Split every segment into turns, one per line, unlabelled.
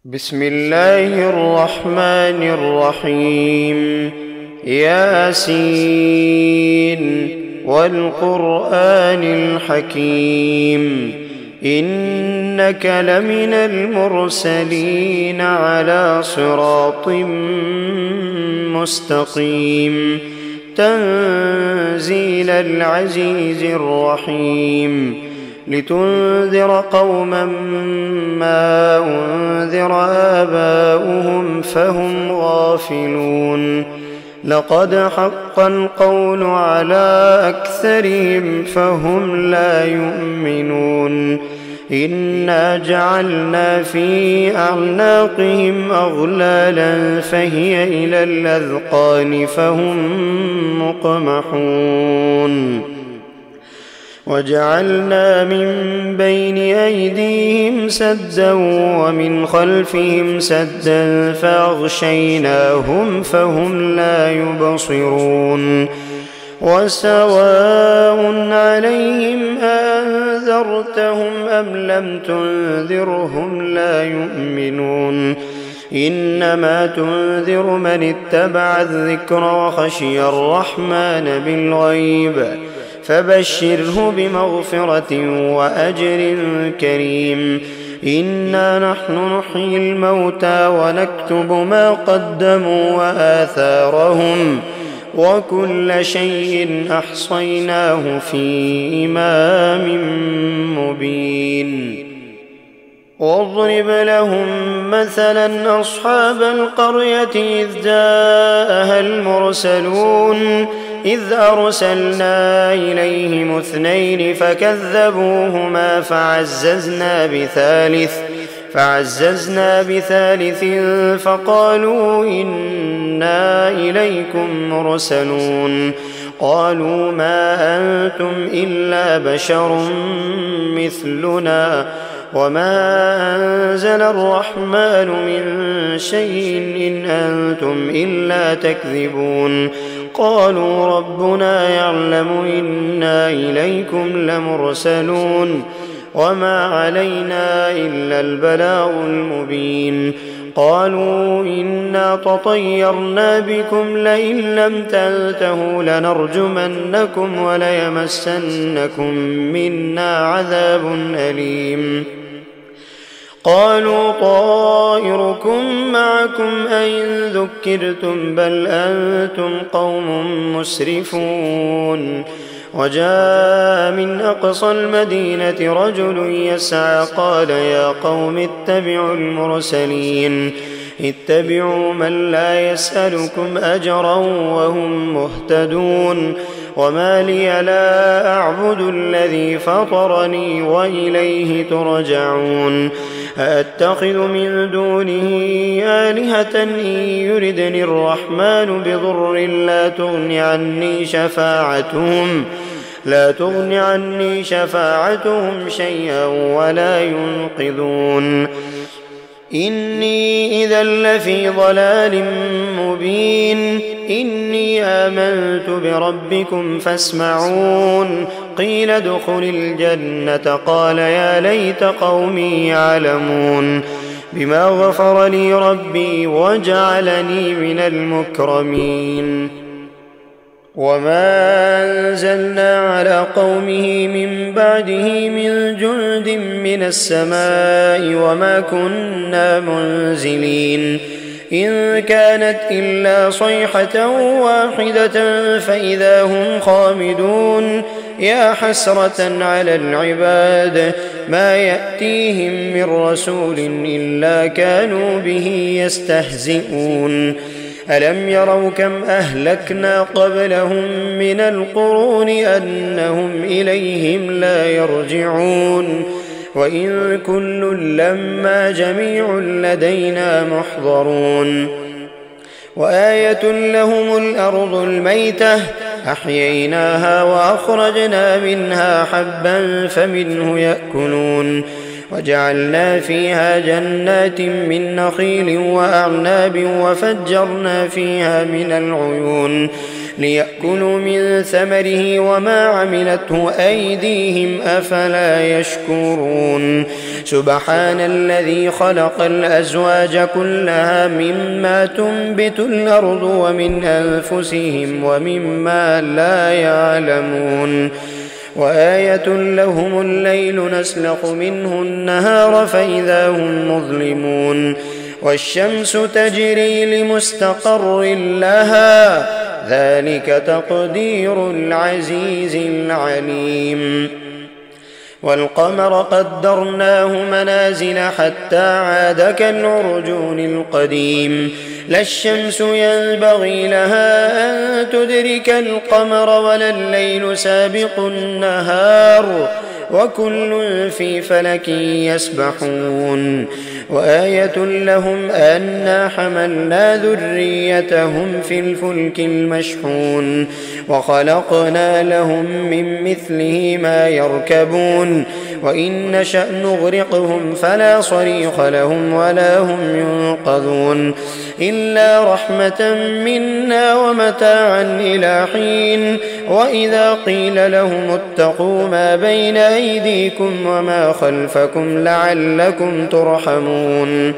بسم الله الرحمن الرحيم. ياسين والقرآن الحكيم إنك لمن المرسلين على صراط مستقيم تنزيل العزيز الرحيم لتنذر قوما ما أنذر آباؤهم فهم غافلون لقد حق القول على أكثرهم فهم لا يؤمنون إنا جعلنا في أعناقهم أغلالا فهي إلى الأذقان فهم مقمحون وجعلنا من بين أيديهم سدا ومن خلفهم سدا فأغشيناهم فهم لا يبصرون وسواء عليهم أنذرتهم أم لم تنذرهم لا يؤمنون إنما تنذر من اتبع الذكر وخشي الرحمن بالغيب فبشره بمغفرة وأجر كريم إنا نحن نحيي الموتى ونكتب ما قدموا وآثارهم وكل شيء أحصيناه في إمام مبين واضرب لهم مثلا أصحاب القرية إذ جاءها المرسلون إذ أرسلنا إليهم اثنين فكذبوهما فعززنا بثالث فقالوا إنا إليكم مرسلون قالوا ما أنتم إلا بشر مثلنا وما أنزل الرحمن من شيء إن أنتم إلا تكذبون قالوا ربنا يعلم إنا إليكم لمرسلون وما علينا إلا البلاغ المبين قالوا إنا تطيرنا بكم لئن لم تنتهوا لنرجمنكم وليمسنكم منا عذاب أليم قالوا طائركم معكم أئن ذكرتم بل أنتم قوم مسرفون وجاء من أقصى المدينة رجل يسعى قال يا قوم اتبعوا المرسلين اتبعوا من لا يسألكم أجرا وهم مهتدون وما لي لا أعبد الذي فطرني وإليه ترجعون أأتخذ من دونه آلهة إن يردني الرحمن بضر لا تغن عني شفاعتهم شيئا ولا ينقذون إني إذا لفي ضلال مبين إني آمنت بربكم فاسمعون قيل ادخل الجنة قال يا ليت قومي يعلمون بما غفر لي ربي وجعلني من المكرمين وما أنزلنا على قومه من بعده من جند من السماء وما كنا منزلين إن كانت إلا صيحة واحدة فإذا هم خامدون يا حسرة على العباد ما يأتيهم من رسول إلا كانوا به يستهزئون ألم يروا كم أهلكنا قبلهم من القرون أنهم إليهم لا يرجعون وإن كل لما جميع لدينا محضرون وآية لهم الأرض الميتة أحييناها وأخرجنا منها حبا فمنه يأكلون وجعلنا فيها جنات من نخيل وأعناب وفجرنا فيها من العيون ليأكلوا من ثمره وما عملته أيديهم أفلا يشكرون سبحان الذي خلق الأزواج كلها مما تنبت الأرض ومن أنفسهم ومما لا يعلمون وآية لهم الليل نسلخ منه النهار فإذا هم مظلمون والشمس تجري لمستقر لها ذلك تقدير العزيز العليم والقمر قدرناه منازل حتى عاد كالعرجون القديم لا الشمس ينبغي لها أن تدرك القمر ولا الليل سابق النهار وكل في فلك يسبحون وآية لهم أنا حملنا ذريتهم في الفلك المشحون وخلقنا لهم من مثله ما يركبون وإن نشأ نغرقهم فلا صريخ لهم ولا هم ينقذون إلا رحمة منا ومتاعا إلى حين وإذا قيل لهم اتقوا ما بين أيديكم وما خلفكم لعلكم ترحمون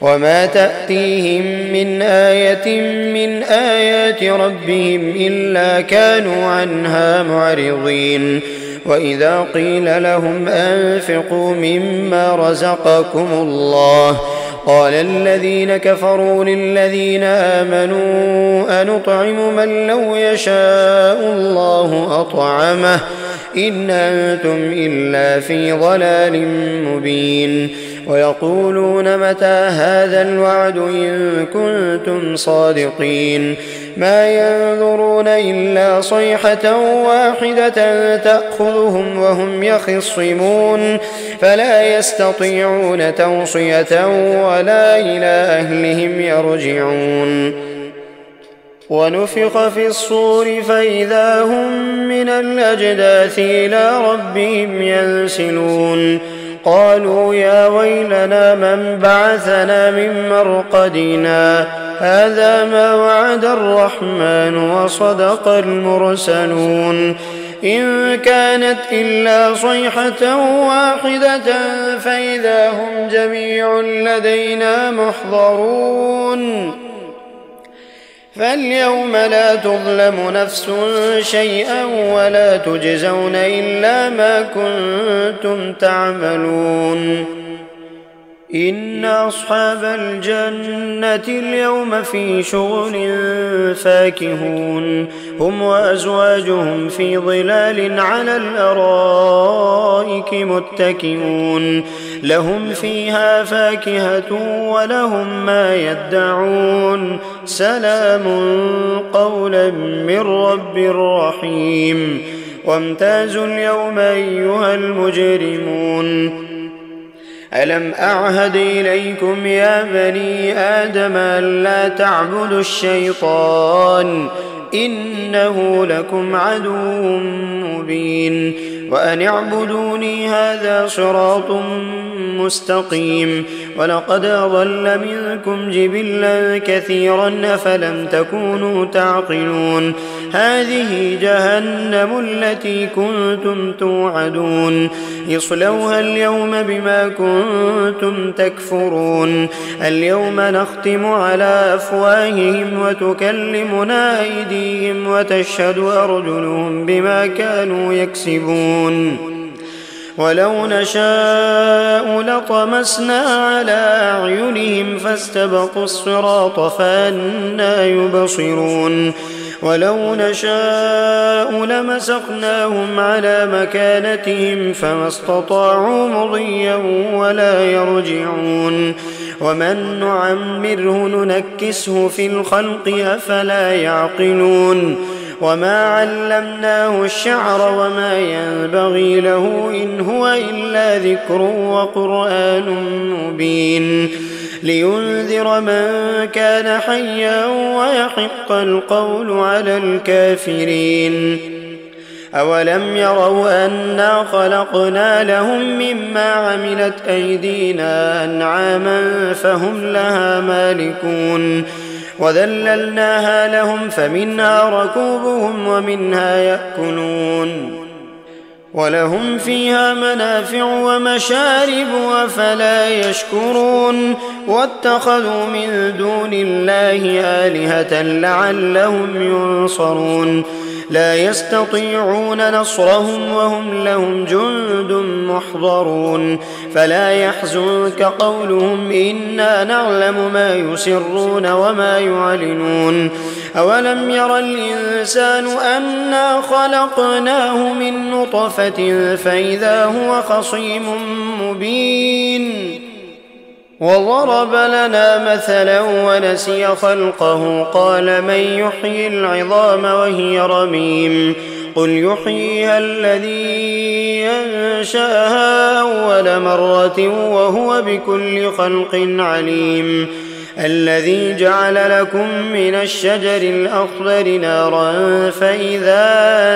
وما تأتيهم من آية من آيات ربهم إلا كانوا عنها معرضين وإذا قيل لهم أنفقوا مما رزقكم الله قال الذين كفروا للذين آمنوا أنطعم من لو يشاء الله أطعمه إن أنتم إلا في ضلال مبين ويقولون متى هذا الوعد إن كنتم صادقين ما ينظرون إلا صيحة واحدة تأخذهم وهم يخصمون فلا يستطيعون توصية ولا إلى أهلهم يرجعون ونفخ في الصور فإذا هم من الأجداث إلى ربهم ينسلون قالوا يا ويلنا من بعثنا من مرقدنا هذا ما وعد الرحمن وصدق المرسلون إن كانت إلا صيحة واحدة فإذا هم جميع لدينا محضرون فاليوم لا تظلم نفس شيئا ولا تجزون إلا ما كنتم تعملون إن أصحاب الجنة اليوم في شغل فاكهون هم وأزواجهم في ظلال على الأرائك متكئون لهم فيها فاكهة ولهم ما يدعون سلام قولا من رب رحيم وامتازوا اليوم أيها المجرمون ألم أعهد إليكم يا بني آدم ألا تعبدوا الشيطان إنه لكم عدو مبين وأن اعبدوني هذا صراط مستقيم ولقد أضل منكم جبلا كثيرا أفلم تكونوا تعقلون هذه جهنم التي كنتم توعدون اصلوها اليوم بما كنتم تكفرون اليوم نختم على أفواههم وتكلمنا أيديهم وتشهد أرجلهم بما كانوا يكسبون ولو نشاء لطمسنا على أعينهم فاستبقوا الصراط فأنى يبصرون ولو نشاء لمسخناهم على مكانتهم فما استطاعوا مضيا ولا يرجعون ومن نعمره ننكسه في الخلق أفلا يعقلون وما علمناه الشعر وما ينبغي له إن هو إلا ذكر وقرآن مبين لينذر من كان حيا ويحق القول على الكافرين أولم يروا أنا خلقنا لهم مما عملت أيدينا أنعاما فهم لها مالكون وذللناها لهم فمنها ركوبهم ومنها يأكلون ولهم فيها منافع ومشارب أفلا يشكرون واتخذوا من دون الله آلهة لعلهم ينصرون لا يستطيعون نصرهم وهم لهم جند محضرون فلا يحزنك قولهم إنا نعلم ما يسرون وما يعلنون أولم ير الإنسان أنا خلقناه من نطفة فإذا هو خصيم مبين وضرب لنا مثلا ونسي خلقه قال من يحيي العظام وهي رميم قل يحييها الذي أنشأها أول مرة وهو بكل خلق عليم الذي جعل لكم من الشجر الأخضر نارا فإذا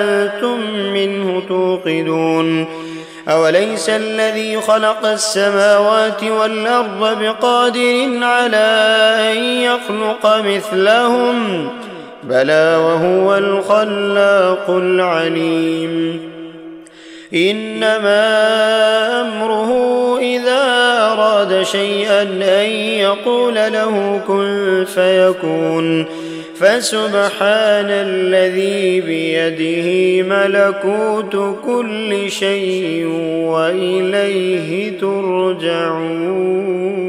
أنتم منه توقدون أوليس الذي خلق السماوات والأرض بقادر على أن يخلق مثلهم بلى وهو الخلاق العليم إنما أمره إذا أراد شيئا أن يقول له كن فيكون فسبحان الذي بيده ملكوت كل شيء وإليه ترجعون